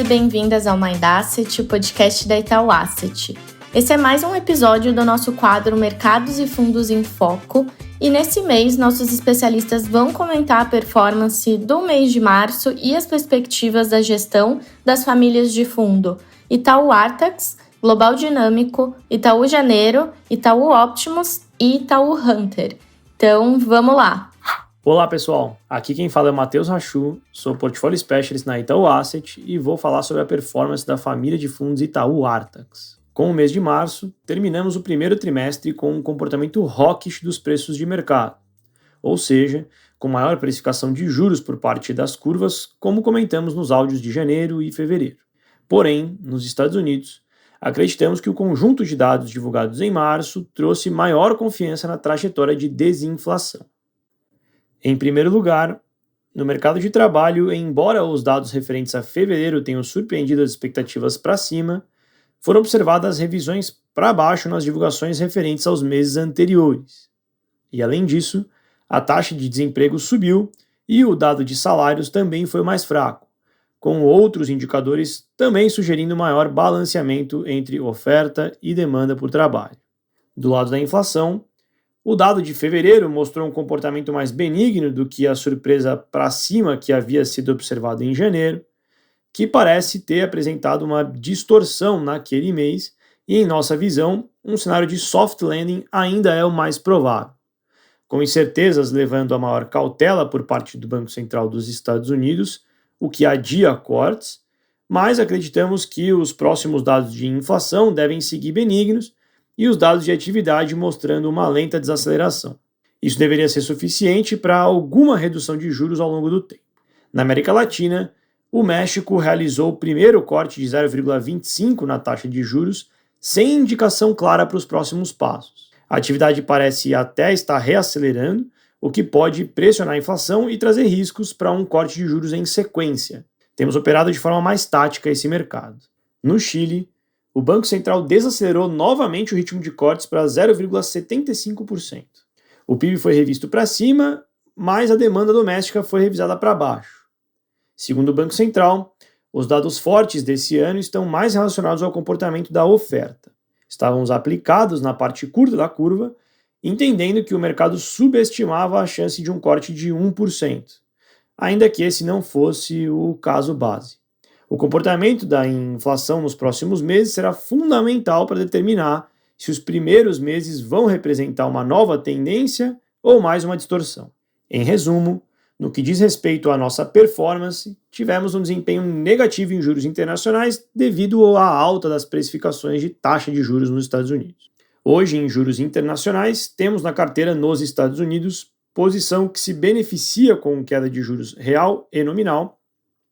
bem-vindas ao Mind Asset, o podcast da Itaú Asset. Esse é mais um episódio do nosso quadro Mercados e Fundos em Foco, e nesse mês nossos especialistas vão comentar a performance do mês de março e as perspectivas da gestão das famílias de fundo Itaú Artax, Global Dinâmico, Itaú Janeiro, Itaú Optimus e Itaú Hunter. Então, vamos lá! Olá pessoal, aqui quem fala é o Matheus Rachu, sou Portfolio Specialist na Itaú Asset e vou falar sobre a performance da família de fundos Itaú Artax. Com o mês de março, terminamos o primeiro trimestre com um comportamento hawkish dos preços de mercado, ou seja, com maior precificação de juros por parte das curvas, como comentamos nos áudios de janeiro e fevereiro. Porém, nos Estados Unidos, acreditamos que o conjunto de dados divulgados em março trouxe maior confiança na trajetória de desinflação. Em primeiro lugar, no mercado de trabalho, embora os dados referentes a fevereiro tenham surpreendido as expectativas para cima, foram observadas revisões para baixo nas divulgações referentes aos meses anteriores. E além disso, a taxa de desemprego subiu e o dado de salários também foi mais fraco, com outros indicadores também sugerindo maior balanceamento entre oferta e demanda por trabalho. Do lado da inflação, o dado de fevereiro mostrou um comportamento mais benigno do que a surpresa para cima que havia sido observado em janeiro, que parece ter apresentado uma distorção naquele mês e, em nossa visão, um cenário de soft landing ainda é o mais provável, com incertezas levando a maior cautela por parte do Banco Central dos Estados Unidos, o que adia cortes, mas acreditamos que os próximos dados de inflação devem seguir benignos e os dados de atividade mostrando uma lenta desaceleração. Isso deveria ser suficiente para alguma redução de juros ao longo do tempo. Na América Latina, o México realizou o primeiro corte de 0,25 na taxa de juros, sem indicação clara para os próximos passos. A atividade parece até estar reacelerando, o que pode pressionar a inflação e trazer riscos para um corte de juros em sequência. Temos operado de forma mais tática esse mercado. No Chile, o Banco Central desacelerou novamente o ritmo de cortes para 0,75%. O PIB foi revisto para cima, mas a demanda doméstica foi revisada para baixo. Segundo o Banco Central, os dados fortes desse ano estão mais relacionados ao comportamento da oferta. Estávamos aplicados na parte curta da curva, entendendo que o mercado subestimava a chance de um corte de 1%, ainda que esse não fosse o caso base. O comportamento da inflação nos próximos meses será fundamental para determinar se os primeiros meses vão representar uma nova tendência ou mais uma distorção. Em resumo, no que diz respeito à nossa performance, tivemos um desempenho negativo em juros internacionais devido à alta das precificações de taxa de juros nos Estados Unidos. Hoje, em juros internacionais, temos na carteira nos Estados Unidos posição que se beneficia com queda de juros real e nominal.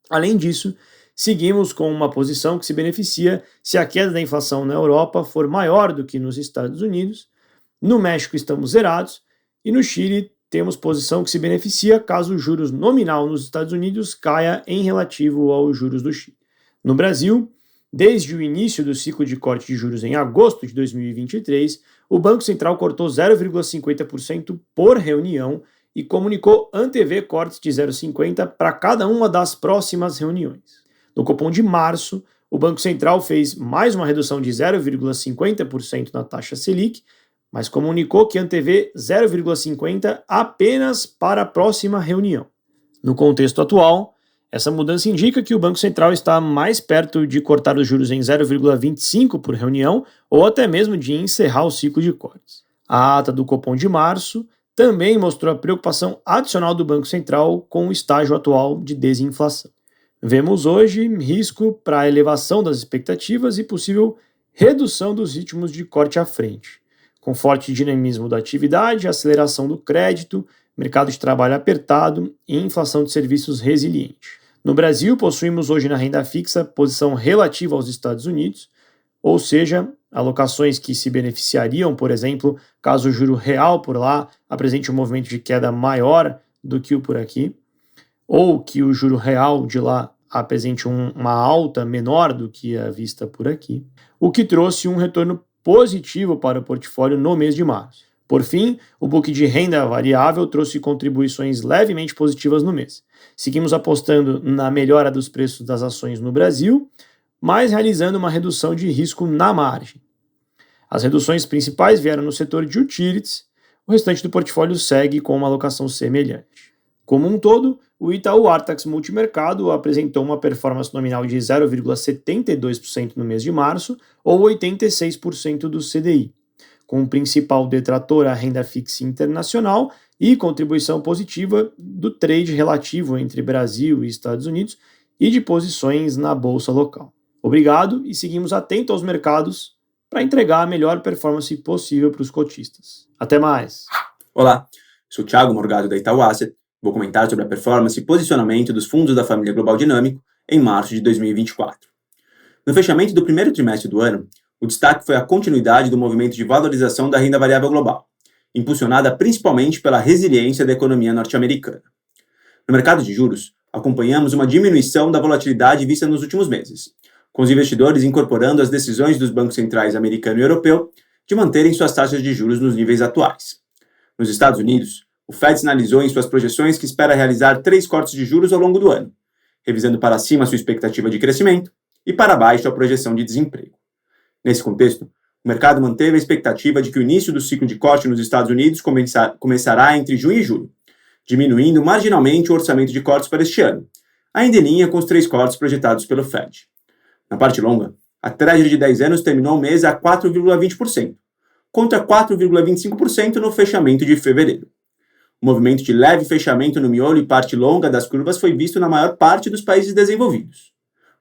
Além disso, seguimos com uma posição que se beneficia se a queda da inflação na Europa for maior do que nos Estados Unidos. No México estamos zerados e no Chile temos posição que se beneficia caso o juros nominal nos Estados Unidos caia em relativo aos juros do Chile. No Brasil, desde o início do ciclo de corte de juros em agosto de 2023, o Banco Central cortou 0,50% por reunião e comunicou antever cortes de 0,50% para cada uma das próximas reuniões. No Copom de março, o Banco Central fez mais uma redução de 0,50% na taxa Selic, mas comunicou que antevê 0,50% apenas para a próxima reunião. No contexto atual, essa mudança indica que o Banco Central está mais perto de cortar os juros em 0,25% por reunião ou até mesmo de encerrar o ciclo de cortes. A ata do Copom de março também mostrou a preocupação adicional do Banco Central com o estágio atual de desinflação. Vemos hoje risco para a elevação das expectativas e possível redução dos ritmos de corte à frente, com forte dinamismo da atividade, aceleração do crédito, mercado de trabalho apertado e inflação de serviços resiliente. No Brasil, possuímos hoje na renda fixa posição relativa aos Estados Unidos, ou seja, alocações que se beneficiariam, por exemplo, caso o juro real por lá apresente um movimento de queda maior do que o por aqui, ou que o juro real de lá apresente uma alta menor do que a vista por aqui, o que trouxe um retorno positivo para o portfólio no mês de março. Por fim, o book de renda variável trouxe contribuições levemente positivas no mês. Seguimos apostando na melhora dos preços das ações no Brasil, mas realizando uma redução de risco na margem. As reduções principais vieram no setor de utilities, o restante do portfólio segue com uma alocação semelhante. Como um todo, o Itaú Artax Multimercado apresentou uma performance nominal de 0,72% no mês de março, ou 86% do CDI, com o principal detrator a renda fixa internacional e contribuição positiva do trade relativo entre Brasil e Estados Unidos e de posições na bolsa local. Obrigado e seguimos atentos aos mercados para entregar a melhor performance possível para os cotistas. Até mais! Olá, sou o Thiago Morgado da Itaú Asset. Vou comentar sobre a performance e posicionamento dos fundos da família Global Dinâmico em março de 2024. No fechamento do primeiro trimestre do ano, o destaque foi a continuidade do movimento de valorização da renda variável global, impulsionada principalmente pela resiliência da economia norte-americana. No mercado de juros, acompanhamos uma diminuição da volatilidade vista nos últimos meses, com os investidores incorporando as decisões dos bancos centrais americano e europeu de manterem suas taxas de juros nos níveis atuais. Nos Estados Unidos, o Fed sinalizou em suas projeções que espera realizar 3 cortes de juros ao longo do ano, revisando para cima sua expectativa de crescimento e para baixo a projeção de desemprego. Nesse contexto, o mercado manteve a expectativa de que o início do ciclo de corte nos Estados Unidos começará entre junho e julho, diminuindo marginalmente o orçamento de cortes para este ano, ainda em linha com os 3 cortes projetados pelo Fed. Na parte longa, a Treasury de 10 anos terminou o mês a 4,20%, contra 4,25% no fechamento de fevereiro. O movimento de leve fechamento no miolo e parte longa das curvas foi visto na maior parte dos países desenvolvidos.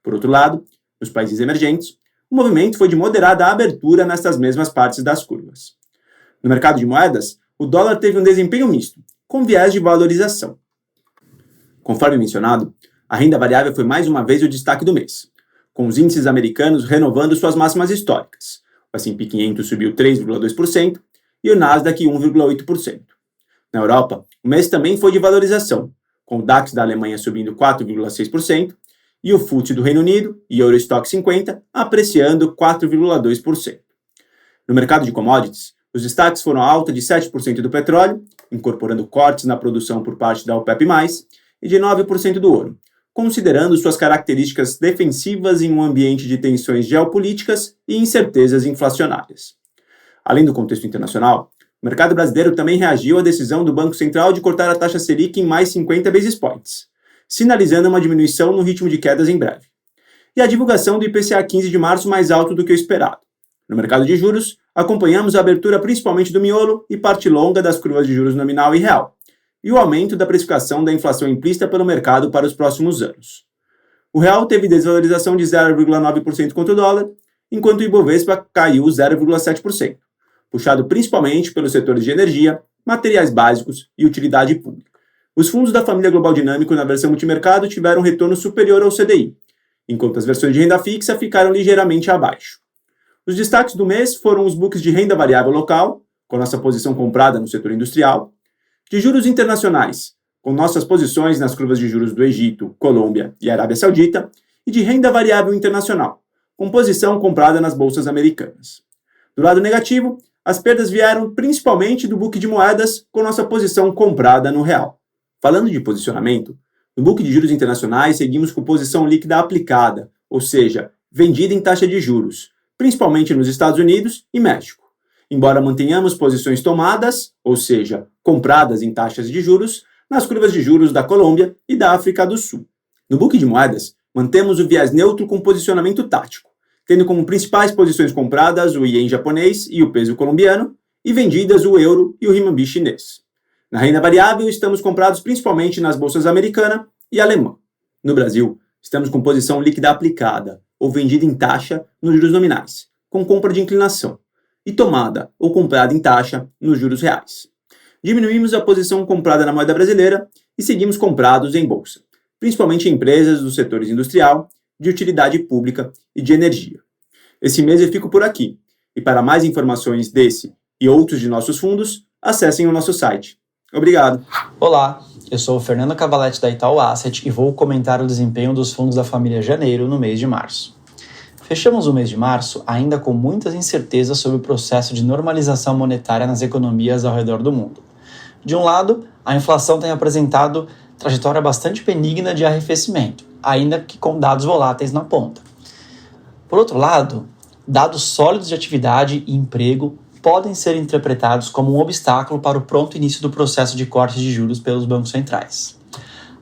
Por outro lado, nos países emergentes, o movimento foi de moderada abertura nestas mesmas partes das curvas. No mercado de moedas, o dólar teve um desempenho misto, com viés de valorização. Conforme mencionado, a renda variável foi mais uma vez o destaque do mês, com os índices americanos renovando suas máximas históricas. O S&P 500 subiu 3,2% e o Nasdaq 1,8%. Na Europa, o mês também foi de valorização, com o DAX da Alemanha subindo 4,6% e o FTSE do Reino Unido e o Eurostoxx 50 apreciando 4,2%. No mercado de commodities, os destaques foram a alta de 7% do petróleo, incorporando cortes na produção por parte da OPEP+, e de 9% do ouro, considerando suas características defensivas em um ambiente de tensões geopolíticas e incertezas inflacionárias. Além do contexto internacional, o mercado brasileiro também reagiu à decisão do Banco Central de cortar a taxa Selic em mais 50 basis points, sinalizando uma diminuição no ritmo de quedas em breve. E a divulgação do IPCA 15 de março mais alto do que o esperado. No mercado de juros, acompanhamos a abertura principalmente do miolo e parte longa das curvas de juros nominal e real, e o aumento da precificação da inflação implícita pelo mercado para os próximos anos. O real teve desvalorização de 0,9% contra o dólar, enquanto o Ibovespa caiu 0,7%, puxado principalmente pelos setores de energia, materiais básicos e utilidade pública. Os fundos da família Global Dinâmico na versão multimercado tiveram um retorno superior ao CDI, enquanto as versões de renda fixa ficaram ligeiramente abaixo. Os destaques do mês foram os books de renda variável local, com nossa posição comprada no setor industrial, de juros internacionais, com nossas posições nas curvas de juros do Egito, Colômbia e Arábia Saudita, e de renda variável internacional, com posição comprada nas bolsas americanas. Do lado negativo, as perdas vieram principalmente do book de moedas, com nossa posição comprada no real. Falando de posicionamento, no book de juros internacionais seguimos com posição líquida aplicada, ou seja, vendida em taxa de juros, principalmente nos Estados Unidos e México, embora mantenhamos posições tomadas, ou seja, compradas em taxas de juros, nas curvas de juros da Colômbia e da África do Sul. No book de moedas, mantemos o viés neutro com posicionamento tático, tendo como principais posições compradas o iene japonês e o peso colombiano, e vendidas o euro e o renminbi chinês. Na renda variável, estamos comprados principalmente nas bolsas americana e alemã. No Brasil, estamos com posição líquida aplicada, ou vendida em taxa nos juros nominais, com compra de inclinação, e tomada ou comprada em taxa nos juros reais. Diminuímos a posição comprada na moeda brasileira e seguimos comprados em bolsa, principalmente em empresas dos setores industrial, de utilidade pública e de energia. Esse mês eu fico por aqui, e para mais informações desse e outros de nossos fundos, acessem o nosso site. Obrigado. Olá, eu sou o Fernando Cavalletti da Itaú Asset e vou comentar o desempenho dos fundos da família Janeiro no mês de março. Fechamos o mês de março ainda com muitas incertezas sobre o processo de normalização monetária nas economias ao redor do mundo. De um lado, a inflação tem apresentado trajetória bastante benigna de arrefecimento, ainda que com dados voláteis na ponta. Por outro lado, dados sólidos de atividade e emprego podem ser interpretados como um obstáculo para o pronto início do processo de corte de juros pelos bancos centrais.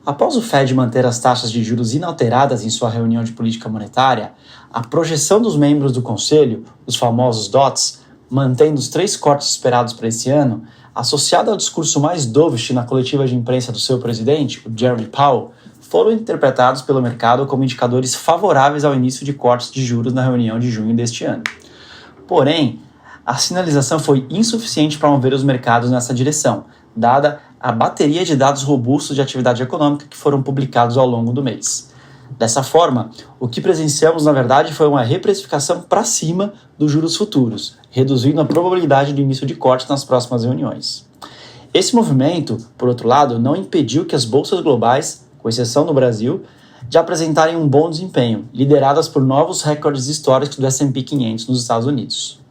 Após o Fed manter as taxas de juros inalteradas em sua reunião de política monetária, a projeção dos membros do Conselho, os famosos DOTs, mantendo os 3 cortes esperados para esse ano, associada ao discurso mais dovish na coletiva de imprensa do seu presidente, o Jeremy Powell, foram interpretados pelo mercado como indicadores favoráveis ao início de cortes de juros na reunião de junho deste ano. Porém, a sinalização foi insuficiente para mover os mercados nessa direção, dada a bateria de dados robustos de atividade econômica que foram publicados ao longo do mês. Dessa forma, o que presenciamos, na verdade, foi uma reprecificação para cima dos juros futuros, reduzindo a probabilidade de início de corte nas próximas reuniões. Esse movimento, por outro lado, não impediu que as bolsas globais, com exceção do Brasil, de apresentarem um bom desempenho, lideradas por novos recordes históricos do S&P 500 nos Estados Unidos.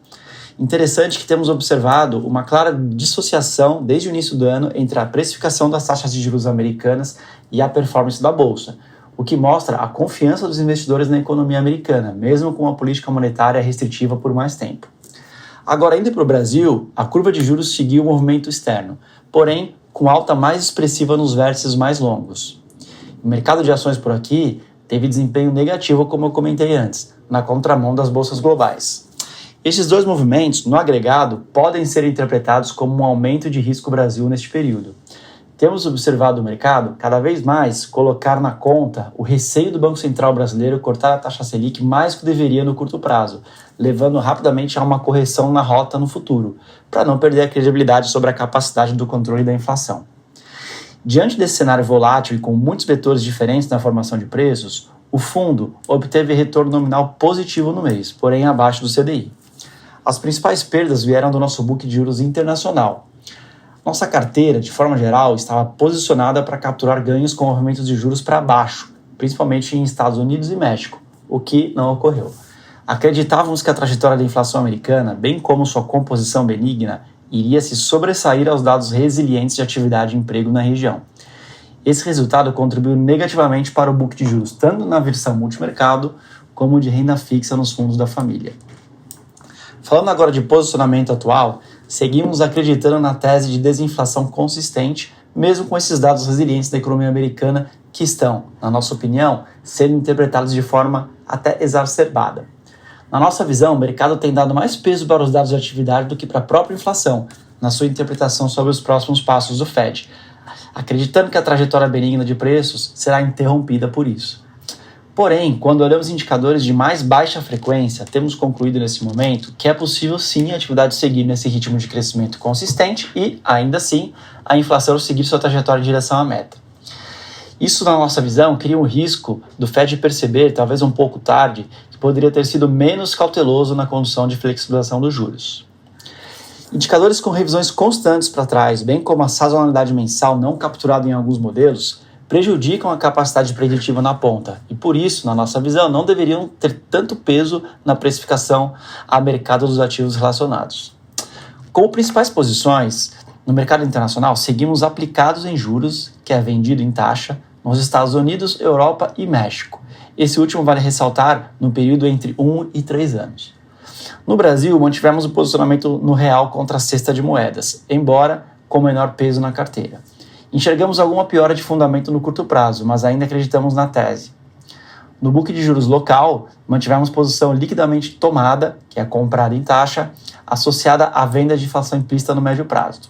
Interessante que temos observado uma clara dissociação desde o início do ano entre a precificação das taxas de juros americanas e a performance da Bolsa, o que mostra a confiança dos investidores na economia americana, mesmo com uma política monetária restritiva por mais tempo. Agora, indo para o Brasil, a curva de juros seguiu o movimento externo, porém com alta mais expressiva nos vértices mais longos. O mercado de ações por aqui teve desempenho negativo, como eu comentei antes, na contramão das bolsas globais. Estes dois movimentos, no agregado, podem ser interpretados como um aumento de risco Brasil neste período. Temos observado o mercado, cada vez mais, colocar na conta o receio do Banco Central brasileiro cortar a taxa Selic mais do que deveria no curto prazo, levando rapidamente a uma correção na rota no futuro, para não perder a credibilidade sobre a capacidade do controle da inflação. Diante desse cenário volátil e com muitos vetores diferentes na formação de preços, o fundo obteve retorno nominal positivo no mês, porém abaixo do CDI. As principais perdas vieram do nosso book de juros internacional. Nossa carteira, de forma geral, estava posicionada para capturar ganhos com movimentos de juros para baixo, principalmente em Estados Unidos e México, o que não ocorreu. Acreditávamos que a trajetória da inflação americana, bem como sua composição benigna, iria se sobressair aos dados resilientes de atividade e emprego na região. Esse resultado contribuiu negativamente para o book de juros, tanto na versão multimercado como de renda fixa nos fundos da família. Falando agora de posicionamento atual, seguimos acreditando na tese de desinflação consistente, mesmo com esses dados resilientes da economia americana que estão, na nossa opinião, sendo interpretados de forma até exacerbada. Na nossa visão, o mercado tem dado mais peso para os dados de atividade do que para a própria inflação, na sua interpretação sobre os próximos passos do Fed, acreditando que a trajetória benigna de preços será interrompida por isso. Porém, quando olhamos indicadores de mais baixa frequência, temos concluído nesse momento que é possível sim a atividade seguir nesse ritmo de crescimento consistente e, ainda assim, a inflação seguir sua trajetória em direção à meta. Isso, na nossa visão, cria um risco do Fed perceber, talvez um pouco tarde, que poderia ter sido menos cauteloso na condução de flexibilização dos juros. Indicadores com revisões constantes para trás, bem como a sazonalidade mensal não capturada em alguns modelos, prejudicam a capacidade preditiva na ponta e, por isso, na nossa visão, não deveriam ter tanto peso na precificação a mercado dos ativos relacionados. Como principais posições, no mercado internacional, seguimos aplicados em juros, que é vendido em taxa, nos Estados Unidos, Europa e México. Esse último vale ressaltar no período entre 1 e 3 anos. No Brasil, mantivemos o posicionamento no real contra a cesta de moedas, embora com menor peso na carteira. Enxergamos alguma piora de fundamento no curto prazo, mas ainda acreditamos na tese. No book de juros local, mantivemos posição liquidamente tomada, que é comprada em taxa, associada à venda de inflação implícita no médio prazo.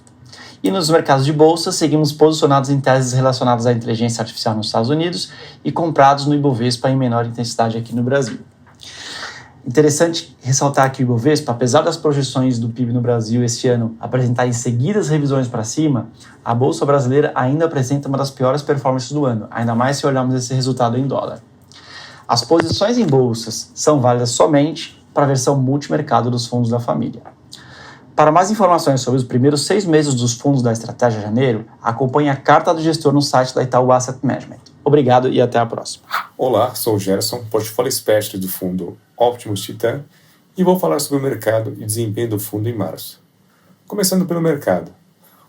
E nos mercados de bolsa, seguimos posicionados em teses relacionadas à inteligência artificial nos Estados Unidos e comprados no Ibovespa em menor intensidade aqui no Brasil. Interessante ressaltar que o Ibovespa, apesar das projeções do PIB no Brasil esse ano apresentarem seguidas revisões para cima, a Bolsa Brasileira ainda apresenta uma das piores performances do ano, ainda mais se olharmos esse resultado em dólar. As posições em bolsas são válidas somente para a versão multimercado dos fundos da família. Para mais informações sobre os primeiros 6 meses dos fundos da Estratégia Janeiro, acompanhe a carta do gestor no site da Itaú Asset Management. Obrigado e até a próxima. Olá, sou o Gerson, Portfólio Specialist do fundo Optimus Titan e vou falar sobre o mercado e desempenho do fundo em março. Começando pelo mercado.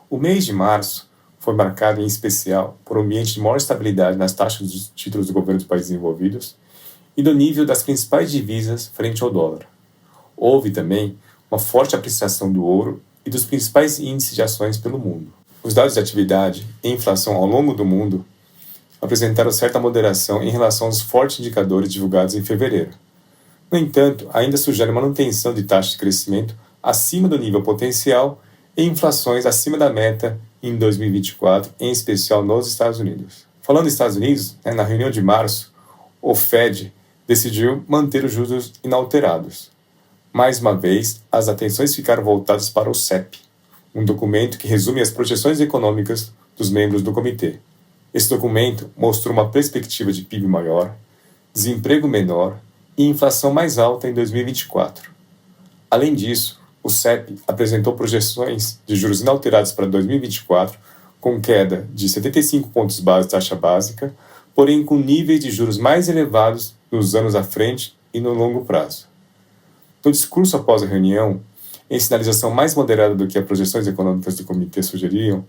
O mês de março foi marcado em especial por um ambiente de maior estabilidade nas taxas dos títulos do governo dos países desenvolvidos e do nível das principais divisas frente ao dólar. Houve também uma forte apreciação do ouro e dos principais índices de ações pelo mundo. Os dados de atividade e inflação ao longo do mundo apresentaram certa moderação em relação aos fortes indicadores divulgados em fevereiro. No entanto, ainda sugere manutenção de taxa de crescimento acima do nível potencial e inflações acima da meta em 2024, em especial nos Estados Unidos. Falando dos Estados Unidos, na reunião de março, o Fed decidiu manter os juros inalterados. Mais uma vez, as atenções ficaram voltadas para o CEP, um documento que resume as projeções econômicas dos membros do comitê. Esse documento mostrou uma perspectiva de PIB maior, desemprego menor e inflação mais alta em 2024. Além disso, o CEP apresentou projeções de juros inalterados para 2024, com queda de 75 pontos base taxa básica, porém com níveis de juros mais elevados nos anos à frente e no longo prazo. No discurso após a reunião, em sinalização mais moderada do que as projeções econômicas do comitê sugeriam,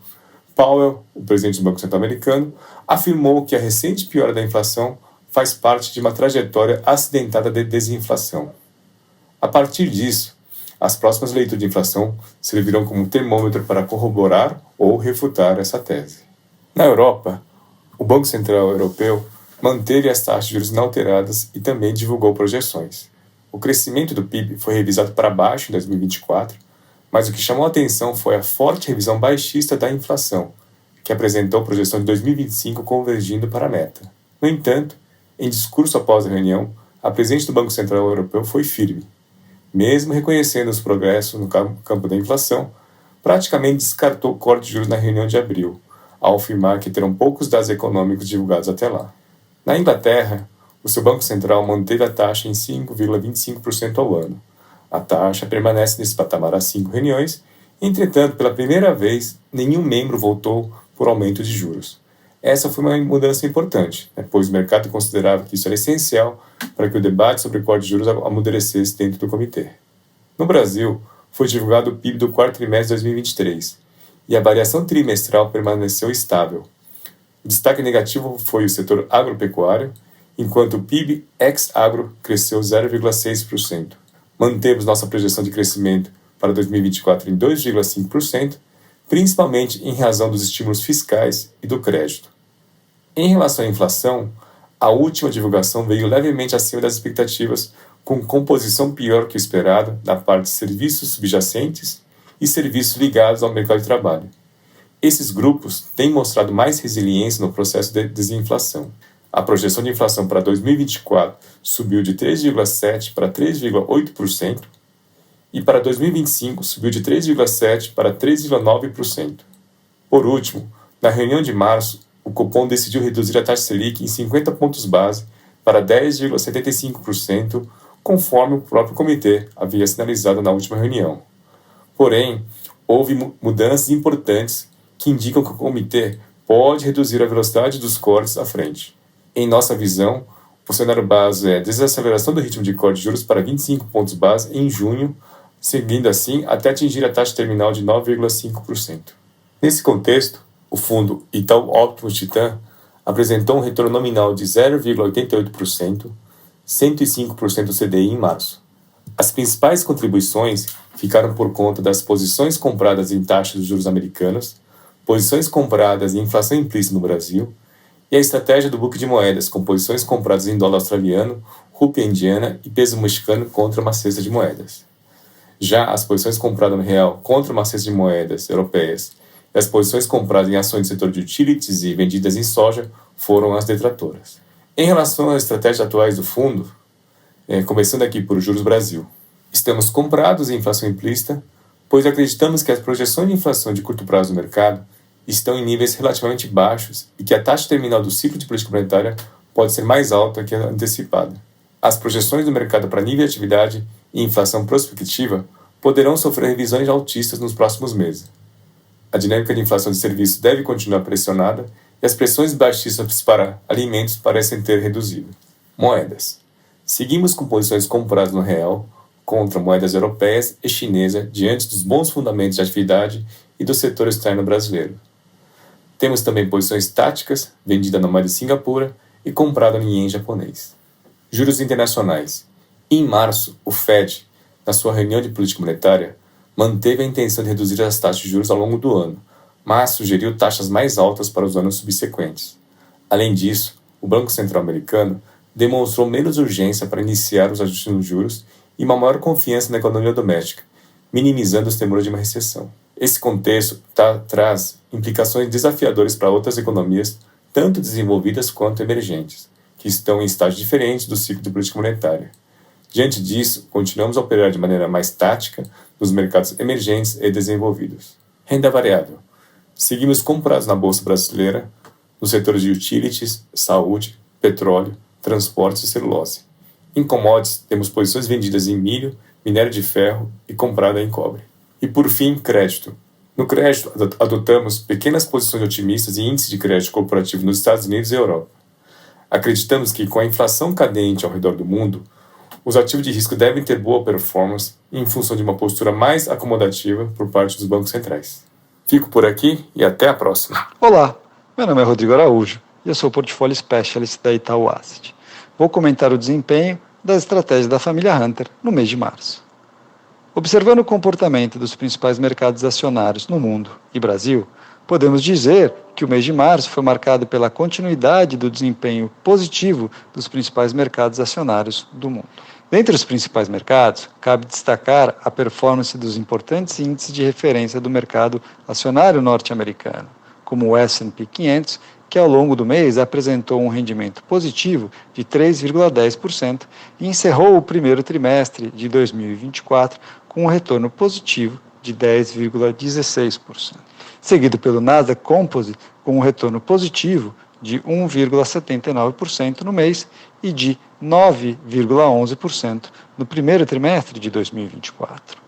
Powell, o presidente do Banco Central americano, afirmou que a recente piora da inflação faz parte de uma trajetória acidentada de desinflação. A partir disso, as próximas leituras de inflação servirão como termômetro para corroborar ou refutar essa tese. Na Europa, o Banco Central Europeu manteve as taxas de juros inalteradas e também divulgou projeções. O crescimento do PIB foi revisado para baixo em 2024, mas o que chamou a atenção foi a forte revisão baixista da inflação, que apresentou a projeção de 2025 convergindo para a meta. No entanto, em discurso após a reunião, a presidente do Banco Central Europeu foi firme. Mesmo reconhecendo os progressos no campo da inflação, praticamente descartou o corte de juros na reunião de abril, ao afirmar que terão poucos dados econômicos divulgados até lá. Na Inglaterra, o seu Banco Central manteve a taxa em 5,25% ao ano. A taxa permanece nesse patamar há 5 reuniões, entretanto, pela primeira vez, nenhum membro votou por aumento de juros. Essa foi uma mudança importante, pois o mercado considerava que isso era essencial para que o debate sobre o corte de juros amadurecesse dentro do comitê. No Brasil, foi divulgado o PIB do quarto trimestre de 2023, e a variação trimestral permaneceu estável. O destaque negativo foi o setor agropecuário, enquanto o PIB ex-agro cresceu 0,6%. Mantemos nossa projeção de crescimento para 2024 em 2,5%, principalmente em razão dos estímulos fiscais e do crédito. Em relação à inflação, a última divulgação veio levemente acima das expectativas, com composição pior que o esperado na parte de serviços subjacentes e serviços ligados ao mercado de trabalho. Esses grupos têm mostrado mais resiliência no processo de desinflação. A projeção de inflação para 2024 subiu de 3,7% para 3,8% e para 2025 subiu de 3,7% para 3,9%. Por último, na reunião de março, o Copom decidiu reduzir a taxa Selic em 50 pontos base para 10,75%, conforme o próprio comitê havia sinalizado na última reunião. Porém, houve mudanças importantes que indicam que o comitê pode reduzir a velocidade dos cortes à frente. Em nossa visão, o cenário base é desaceleração do ritmo de corte de juros para 25 pontos base em junho, seguindo assim até atingir a taxa terminal de 9,5%. Nesse contexto, o fundo Itaú Optimus Titan apresentou um retorno nominal de 0,88%, 105% do CDI em março. As principais contribuições ficaram por conta das posições compradas em taxas de juros americanas, posições compradas em inflação implícita no Brasil e a estratégia do book de moedas com posições compradas em dólar australiano, rúpia indiana e peso mexicano contra uma cesta de moedas. Já as posições compradas no real contra uma cesta de moedas europeias e as posições compradas em ações do setor de utilities e vendidas em soja foram as detratoras. Em relação às estratégias atuais do fundo, começando aqui por juros Brasil, estamos comprados em inflação implícita, pois acreditamos que as projeções de inflação de curto prazo do mercado estão em níveis relativamente baixos e que a taxa terminal do ciclo de política monetária pode ser mais alta que a antecipada. As projeções do mercado para nível de atividade e inflação prospectiva poderão sofrer revisões altistas nos próximos meses. A dinâmica de inflação de serviços deve continuar pressionada e as pressões baixistas para alimentos parecem ter reduzido. Moedas. Seguimos com posições compradas no real contra moedas europeias e chinesa diante dos bons fundamentos de atividade e do setor externo brasileiro. Temos também posições táticas, vendida na moeda de Singapura e comprada em ien japonês. Juros internacionais. Em março, o Fed, na sua reunião de política monetária, manteve a intenção de reduzir as taxas de juros ao longo do ano, mas sugeriu taxas mais altas para os anos subsequentes. Além disso, o Banco Central americano demonstrou menos urgência para iniciar os ajustes nos juros e uma maior confiança na economia doméstica, minimizando os temores de uma recessão. Esse contexto traz implicações desafiadoras para outras economias, tanto desenvolvidas quanto emergentes, que estão em estágios diferentes do ciclo de política monetária. Diante disso, continuamos a operar de maneira mais tática nos mercados emergentes e desenvolvidos. Renda variável. Seguimos comprados na Bolsa Brasileira, nos setores de utilities, saúde, petróleo, transportes e celulose. Em commodities, temos posições vendidas em milho, minério de ferro e comprada em cobre. E por fim, crédito. No crédito, adotamos pequenas posições otimistas em índice de crédito corporativo nos Estados Unidos e Europa. Acreditamos que, com a inflação cadente ao redor do mundo, os ativos de risco devem ter boa performance em função de uma postura mais acomodativa por parte dos bancos centrais. Fico por aqui e até a próxima. Olá, meu nome é Rodrigo Araújo e eu sou Portfólio Specialist da Itaú Asset. Vou comentar o desempenho das estratégias da família Hunter no mês de março. Observando o comportamento dos principais mercados acionários no mundo e Brasil, podemos dizer que o mês de março foi marcado pela continuidade do desempenho positivo dos principais mercados acionários do mundo. Dentre os principais mercados, cabe destacar a performance dos importantes índices de referência do mercado acionário norte-americano, como o S&P 500, que ao longo do mês apresentou um rendimento positivo de 3,10% e encerrou o primeiro trimestre de 2024 com um retorno positivo de 10,16%. Seguido pelo Nasdaq Composite com um retorno positivo de 1,79% no mês e de 9,11% no primeiro trimestre de 2024.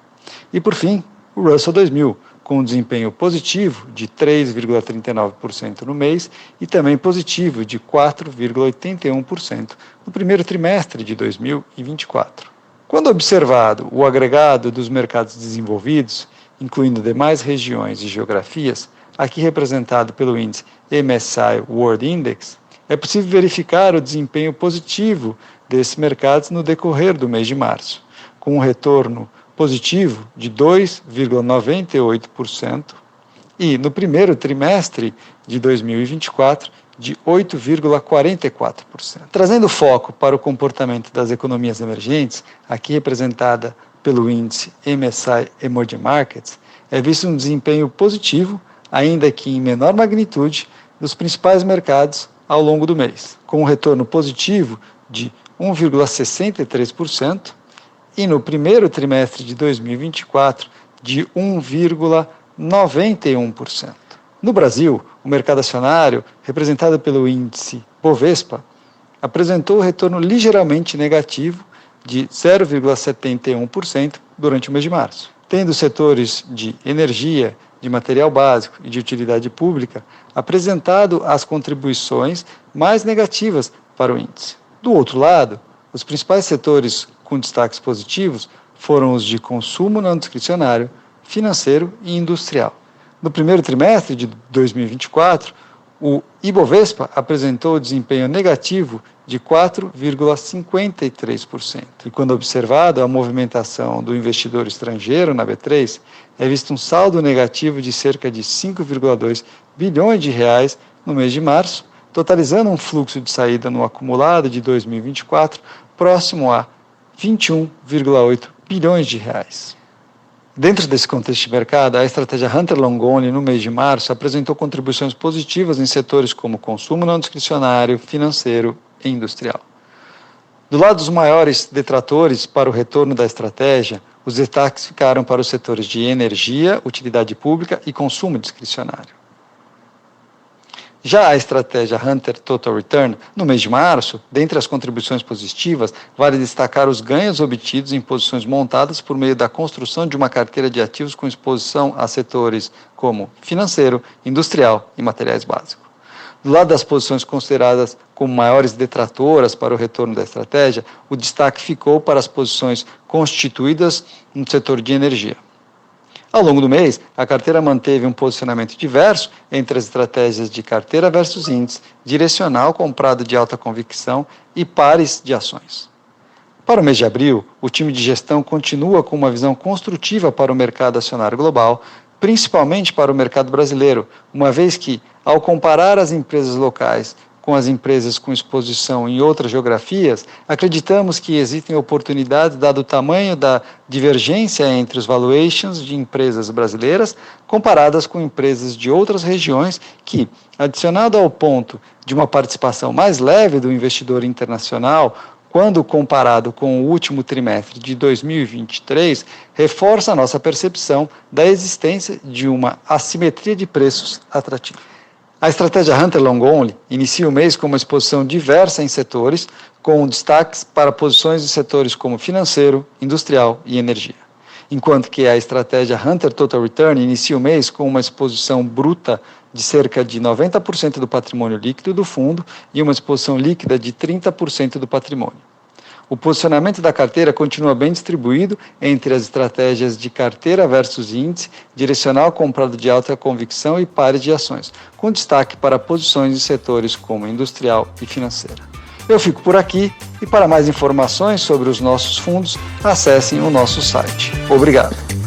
E por fim, o Russell 2000, com um desempenho positivo de 3,39% no mês e também positivo de 4,81% no primeiro trimestre de 2024. Quando observado o agregado dos mercados desenvolvidos, incluindo demais regiões e geografias, aqui representado pelo índice MSCI World Index, é possível verificar o desempenho positivo desses mercados no decorrer do mês de março, com um retorno positivo de 2,98% e, no primeiro trimestre de 2024, de 8,44%. Trazendo foco para o comportamento das economias emergentes, aqui representada pelo índice MSCI Emerging Markets, é visto um desempenho positivo, ainda que em menor magnitude, dos principais mercados ao longo do mês, com um retorno positivo de 1,63%, e no primeiro trimestre de 2024 de 1,91%. No Brasil, o mercado acionário, representado pelo índice Bovespa, apresentou retorno ligeiramente negativo de 0,71% durante o mês de março, tendo os setores de energia, de material básico e de utilidade pública apresentado as contribuições mais negativas para o índice. Do outro lado, os principais setores com destaques positivos foram os de consumo não discricionário, financeiro e industrial. No primeiro trimestre de 2024, o Ibovespa apresentou desempenho negativo de 4,53%. E quando observado a movimentação do investidor estrangeiro na B3, é visto um saldo negativo de cerca de 5,2 bilhões de reais no mês de março, totalizando um fluxo de saída no acumulado de 2024 próximo a 21,8 bilhões de reais. Dentro desse contexto de mercado, a estratégia Hunter Long Only no mês de março apresentou contribuições positivas em setores como consumo não discricionário, financeiro e industrial. Do lado dos maiores detratores para o retorno da estratégia, os destaques ficaram para os setores de energia, utilidade pública e consumo discricionário. Já a estratégia Hunter Total Return, no mês de março, dentre as contribuições positivas, vale destacar os ganhos obtidos em posições montadas por meio da construção de uma carteira de ativos com exposição a setores como financeiro, industrial e materiais básicos. Do lado das posições consideradas como maiores detratoras para o retorno da estratégia, o destaque ficou para as posições constituídas no setor de energia. Ao longo do mês, a carteira manteve um posicionamento diverso entre as estratégias de carteira versus índice, direcional comprado de alta convicção e pares de ações. Para o mês de abril, o time de gestão continua com uma visão construtiva para o mercado acionário global, principalmente para o mercado brasileiro, uma vez que, ao comparar as empresas locais com as empresas com exposição em outras geografias, acreditamos que existem oportunidades dado o tamanho da divergência entre os valuations de empresas brasileiras comparadas com empresas de outras regiões que, adicionado ao ponto de uma participação mais leve do investidor internacional, quando comparado com o último trimestre de 2023, reforça a nossa percepção da existência de uma assimetria de preços atrativa. A estratégia Hunter Long Only inicia o mês com uma exposição diversa em setores, com destaques para posições de setores como financeiro, industrial e energia. Enquanto que a estratégia Hunter Total Return inicia o mês com uma exposição bruta de cerca de 90% do patrimônio líquido do fundo e uma exposição líquida de 30% do patrimônio. O posicionamento da carteira continua bem distribuído entre as estratégias de carteira versus índice, direcional comprado de alta convicção e pares de ações, com destaque para posições em setores como industrial e financeira. Eu fico por aqui e para mais informações sobre os nossos fundos, acessem o nosso site. Obrigado.